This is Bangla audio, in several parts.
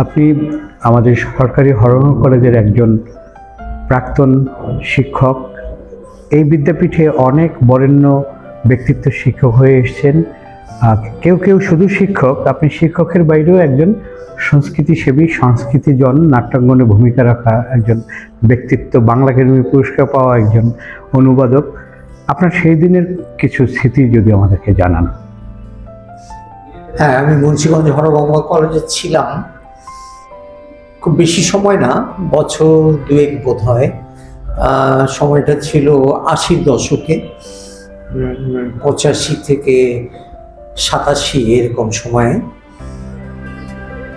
আপনি আমাদের সরকারি হরগঙ্গা কলেজের একজন প্রাক্তন শিক্ষক। এই বিদ্যাপীঠে অনেক বরেণ্য ব্যক্তিত্ব শিক্ষক হয়ে এসেছেন। কেউ কেউ শুধু শিক্ষক, আপনি শিক্ষকের বাইরেও একজন সংস্কৃতিসেবী, সংস্কৃতিজন, নাট্যাঙ্গনে ভূমিকা রাখা একজন ব্যক্তিত্ব, বাংলা একাডেমি পুরস্কার পাওয়া একজন অনুবাদক। আপনার সেই দিনের কিছু স্মৃতি যদি আমাদেরকে জানান। হ্যাঁ, আমি মুন্সিগঞ্জ হরগঙ্গা কলেজে ছিলাম খুব বেশি সময় না, বছর দুয়েক বোধ হয়। সময়টা ছিল ৮০-র দশকে, ৮৫ থেকে ৮৭ এরকম সময়ে।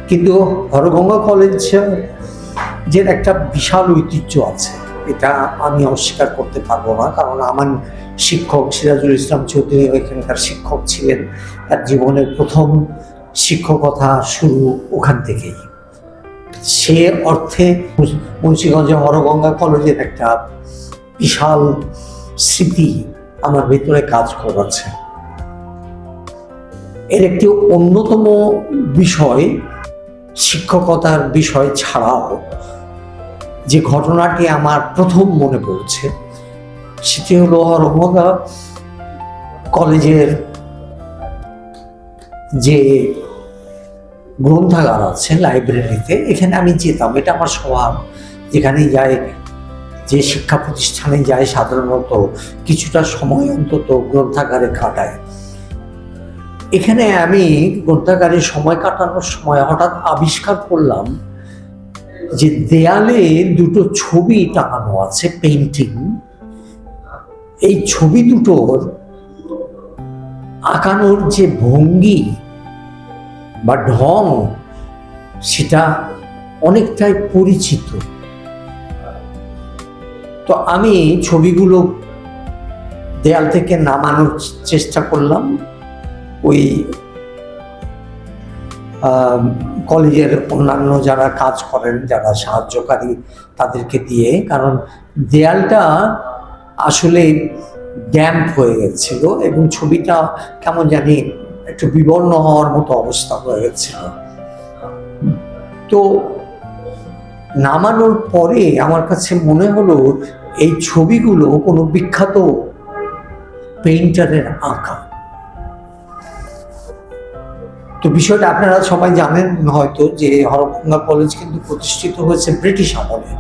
কিন্তু হরগঙ্গা কলেজের একটা বিশাল ঐতিহ্য আছে, এটা আমি অস্বীকার করতে পারবো না। কারণ আমার শিক্ষক সিরাজুল ইসলাম চৌধুরী এখানকার শিক্ষক ছিলেন। তার জীবনের প্রথম শিক্ষকতা শুরু ওখান থেকেই। সে অর্থে মুন্সিগঞ্জে হরগঙ্গা কলেজের একটা বিশাল স্মৃতি আমার ভেতরে কাজ করেছে। এর একটি অন্যতম বিষয়, শিক্ষকতার বিষয় ছাড়াও যে ঘটনাটি আমার প্রথম মনে পড়ছে সেটি হলো হরগঙ্গা কলেজের যে গ্রন্থাগার আছে, লাইব্রেরিতে, এখানে আমি যেতাম। এটা আমার স্বভাব, যেখানে যাই, যে শিক্ষা প্রতিষ্ঠানে যাই, সাধারণত কিছুটা সময় অন্তত গ্রন্থাগারে কাটায়। এখানে আমি গ্রন্থাগারে সময় কাটানোর সময় হঠাৎ আবিষ্কার করলাম যে দেয়ালে দুটো ছবি টাঙানো আছে, পেইন্টিং। এই ছবি দুটোর আঁকানোর যে ভঙ্গি বা ঢং, সেটা অনেকটাই পরিচিত। তো আমি ছবিগুলো দেয়াল থেকে নামানোর চেষ্টা করলাম ওই কলেজের অন্যান্য যারা কাজ করেন, যারা সাহায্যকারী, তাদেরকে দিয়ে। কারণ দেয়ালটা আসলে ড্যাম্প হয়ে গেছিল এবং ছবিটা কেমন জানি একটু বিবর্ণ হওয়ার মতো অবস্থা হয়ে গেছিল। তো নামানোর পরে আমার কাছে মনে হলো এই ছবিগুলো কোনো বিখ্যাত পেইন্টারের আঁকা। তো বিষয়টা আপনারা সবাই জানেন হয়তো যে হরগঙ্গা কলেজ কিন্তু প্রতিষ্ঠিত হয়েছে ব্রিটিশ আমলে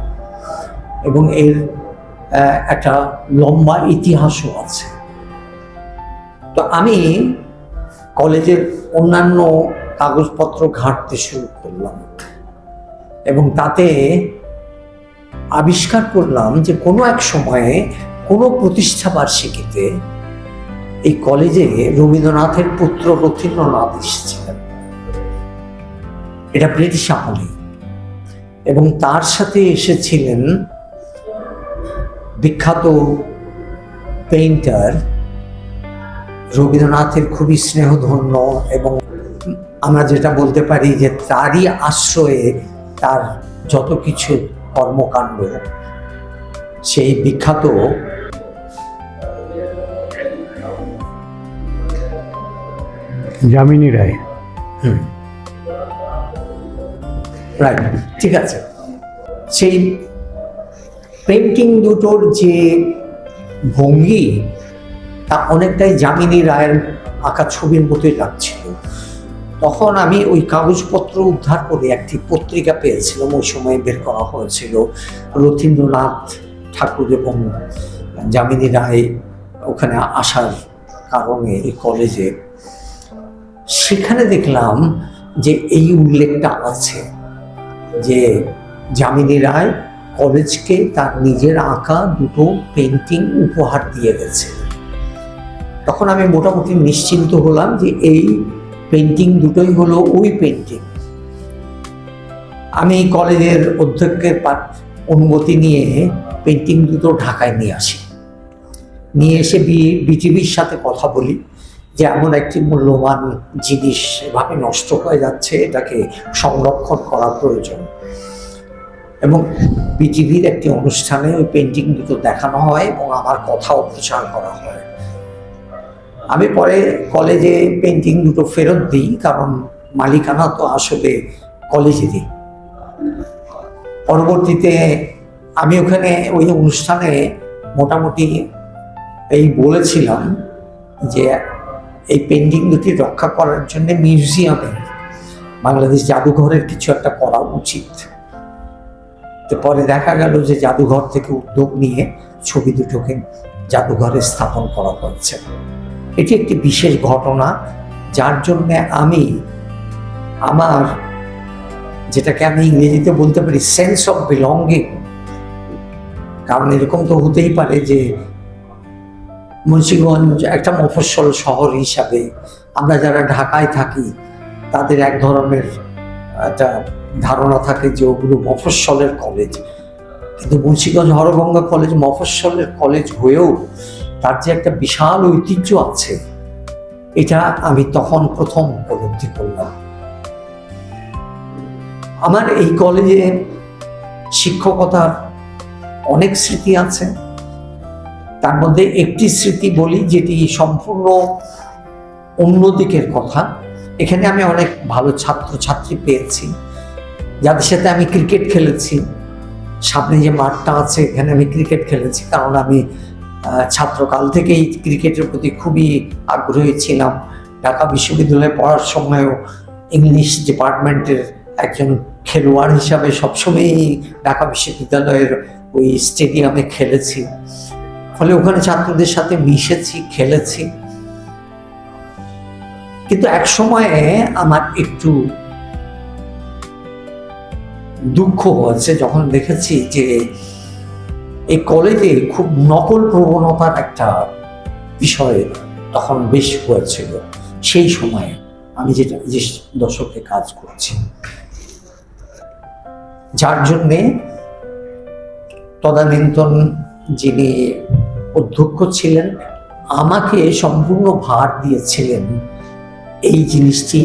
এবং এর একটা লম্বা ইতিহাসও আছে। তো আমি কলেজের অন্যান্য কাগজপত্র ঘাঁটতে শুরু করলাম এবং তাতে আবিষ্কার করলাম যে কোনো এক সময়ে কোনো প্রতিষ্ঠা বার্ষিকীতে এই কলেজে রবীন্দ্রনাথের পুত্র রথীন্দ্রনাথ এসেছিলেন। এটা ব্রিটিশ আমলে, এবং তার সাথে এসেছিলেন বিখ্যাত পেইন্টার, রবীন্দ্রনাথের খুবই স্নেহধন্য, এবং আমরা যেটা বলতে পারি যে তারই আশ্রয়ে তার যত কিছু কর্মকাণ্ড, সেই বিখ্যাত যামিনী রায়। রাইট, ঠিক আছে। সেই পেন্টিং দুটোর যে ভঙ্গি, তা অনেকটাই যামিনী রায়ের আঁকা ছবির মতোই লাগছিল। তখন আমি ওই কাগজপত্র উদ্ধার করে একটি পত্রিকা পেয়েছিলাম, ওই সময় বের করা হয়েছিল, রথীন্দ্রনাথ ঠাকুর এবং যামিনী রায় ওখানে আসার কারণে এই কলেজে। সেখানে দেখলাম যে এই উল্লেখটা আছে যে যামিনী রায় কলেজকে তার নিজের আঁকা দুটো পেন্টিং উপহার দিয়ে গেছে। তখন আমি মোটামুটি নিশ্চিন্ত হলাম যে এই পেন্টিং দুটোই হলো ওই পেন্টিং। আমি কলেজের অধ্যক্ষের অনুমতি নিয়ে পেন্টিং দুটো ঢাকায় নিয়ে আসি। নিয়ে এসে বিটিভির সাথে কথা বলি যে এমন একটি মূল্যবান জিনিস এভাবে নষ্ট হয়ে যাচ্ছে, এটাকে সংরক্ষণ করা প্রয়োজন। এবং বিটিভির একটি অনুষ্ঠানে ওই পেন্টিং দুটো দেখানো হয় এবং আমার কথাও প্রচার করা হয়। আমি পরে কলেজে পেন্টিং দুটো ফেরত দিই, কারণ মালিকানা তো আসলে কলেজেরই। পরবর্তীতে আমি ওখানে ওই অনুষ্ঠানে মোটামুটি এই বলেছিলাম যে এই পেন্টিং দুটি রক্ষা করার জন্য মিউজিয়ামে, বাংলাদেশ জাদুঘরের কিছু একটা করা উচিত। তো পরে দেখা গেল যে জাদুঘর থেকে উদ্যোগ নিয়ে ছবি দুটোকে জাদুঘরে স্থাপন করা হচ্ছে। এটি একটি বিশেষ ঘটনা, যার জন্য আমি আমার, যেটাকে আমি ইংরেজিতে বলতে পারি, সেন্স অফ বিলঙ্গিং, কারণ এরকম তো হতেই পারে যে মুন্সিগঞ্জ একটা মফস্বল শহর হিসাবে আমরা যারা ঢাকায় থাকি তাদের এক ধরনের একটা ধারণা থাকে যে ওগুলো মফস্বলের কলেজ, কিন্তু মুন্সিগঞ্জ হরগঙ্গা কলেজ মফস্বলের কলেজ হয়েও তার যে একটা বিশাল ঐতিহ্য আছে, এটা আমি তখন প্রথম উপলব্ধি করলাম। আমার এই কলেজে শিক্ষকতার অনেক স্মৃতি আছে, তার মধ্যে একটি স্মৃতি বলি যেটি সম্পূর্ণ অন্যদিকের কথা। এখানে আমি অনেক ভালো ছাত্রছাত্রী পেয়েছি, যাদের সাথে আমি ক্রিকেট খেলেছি। সামনে যে মাঠটা আছে এখানে আমি ক্রিকেট খেলেছি, কারণ আমি ছাত্রকাল থেকেই ক্রিকেটের প্রতি খুবই আগ্রহী ছিলাম। ঢাকা বিশ্ববিদ্যালয়ে পড়ার সময়ও ইংলিশ ডিপার্টমেন্টের একজন খেলোয়াড় হিসাবে সবসময়ই ঢাকা বিশ্ববিদ্যালয়ের ওই স্টেডিয়ামে খেলেছি, ফলে ওখানে ছাত্রদের সাথে মিশেছি, খেলেছি। কিন্তু এক সময়ে আমার একটু দুঃখ হয়েছে যখন দেখেছি যে এই কলেজে খুব নকল প্রবণতার একটা বিষয় তখন বেশ হয়েছিল সেই সময়ে, আমি যে দশকে কাজ করছি। যার জন্যে তদানীন্তন যিনি অধ্যক্ষ ছিলেন আমাকে সম্পূর্ণ ভার দিয়েছিলেন এই জিনিসটি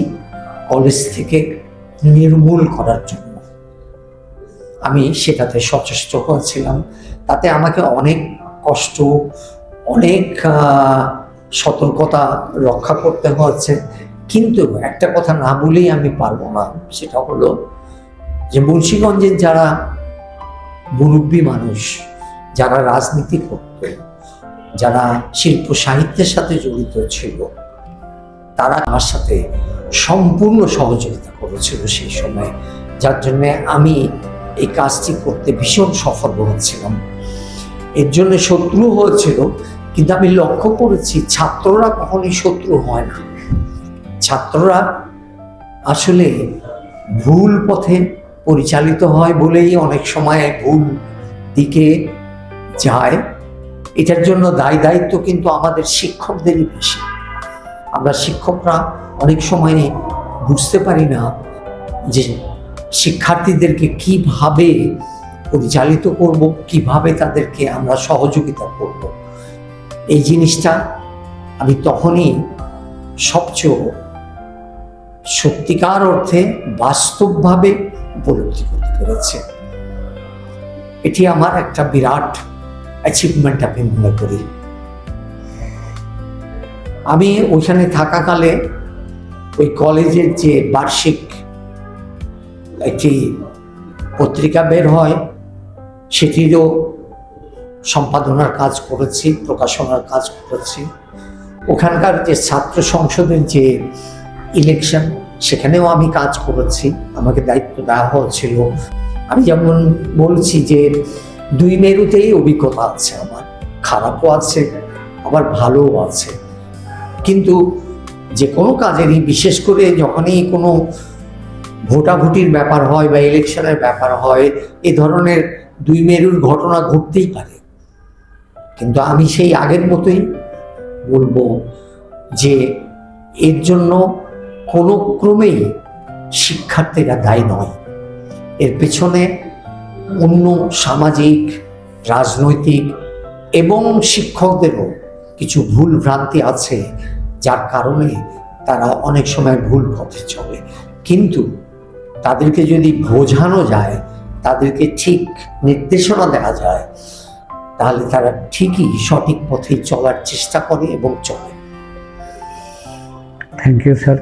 কলেজ থেকে নির্মূল করার জন্য। আমি সেটাতে সচেষ্ট হয়েছিলাম, তাতে আমাকে অনেক কষ্ট, অনেক সতর্কতা রক্ষা করতে হয়েছে। কিন্তু একটা কথা না বলেই আমি পারবো না, সেটা হলো যে মুন্সিগঞ্জের যারা মুরব্বী মানুষ, যারা রাজনীতি করত, যারা শিল্প সাহিত্যের সাথে জড়িত ছিল, তারা আমার সাথে সম্পূর্ণ সহযোগিতা করেছিল সেই সময়, যার জন্য আমি এই কাজটি করতে ভীষণ সফল হচ্ছিলাম। এর জন্য শত্রু হয়েছিল, কিন্তু আমি লক্ষ্য করেছি ছাত্ররা কখনোই শত্রু হয় না। ছাত্ররা আসলে ভুল পথে পরিচালিত হয় বলেই অনেক সময় ভুল দিকে যায়। এটার জন্য দায়িত্ব কিন্তু আমাদের শিক্ষকদেরই বেশি। আমরা শিক্ষকরা অনেক সময় বুঝতে পারি না যে শিক্ষার্থীদেরকে কিভাবে পরিচালিত করব, কিভাবে তাদেরকে আমরা সহযোগিতা করব। এই জিনিসটা আমি তখনই সবচেয়ে সত্যিকার অর্থে বাস্তবভাবে উপলব্ধি করতে পেরেছি। এটি আমার একটা বিরাট অ্যাচিভমেন্ট আমি মনে করি। আমি ওইখানে থাকাকালে ওই কলেজের যে বার্ষিক একটি পত্রিকা বের হয়, সেটিরও সম্পাদনার কাজ করেছি, প্রকাশনার কাজ করেছি। ওখানকার যে ছাত্র সংসদের যে ইলেকশন, সেখানেও আমি কাজ করেছি, আমাকে দায়িত্ব দেওয়া হয়েছিল। আমি যেমন বলছি যে দুই মেরুতেই অভিজ্ঞতা আছে আমার, খারাপও আছে আবার ভালোও আছে। কিন্তু যে কোনো কাজেরই, বিশেষ করে যখনই কোনো ভোটাভুটির ব্যাপার হয় বা ইলেকশনের ব্যাপার হয়, এ ধরনের দুই মেরুর ঘটনা ঘটতেই পারে। কিন্তু আমি সেই আগের মতোই বলবো যে এর জন্য কোনো ক্রমেই শিক্ষার্থীরা দায়ী নয়। এর পেছনে অন্য সামাজিক, রাজনৈতিক এবং শিক্ষকদেরও কিছু ভুল ভ্রান্তি আছে, যার কারণে তারা অনেক সময় ভুল পথে চলে। কিন্তু তাদেরকে যদি বোঝানো যায়, তাদেরকে ঠিক নির্দেশনা দেওয়া যায়, তাহলে তারা ঠিকই সঠিক পথে চলার চেষ্টা করে এবং চলে। Thank you sir.